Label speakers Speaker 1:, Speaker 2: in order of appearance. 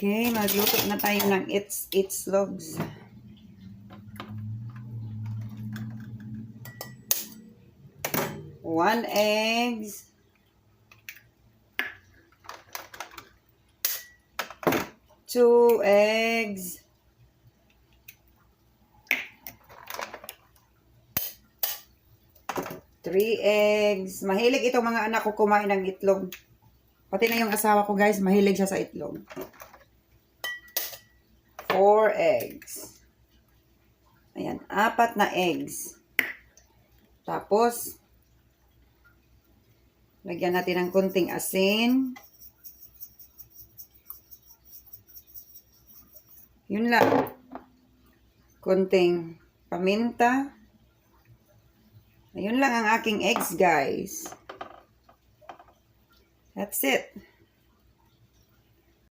Speaker 1: Okay, magluto na tayo ng itlog. 1 eggs. 2 eggs. 3 eggs. Mahilig itong mga anak ko kumain ng itlog. Pati na yung asawa ko, guys, mahilig siya sa itlog. 4 eggs. Ayan, 4 na eggs. Tapos, lagyan natin ng kunting asin. Yun lang. Kunting paminta. Ayun lang ang aking eggs, guys. That's it.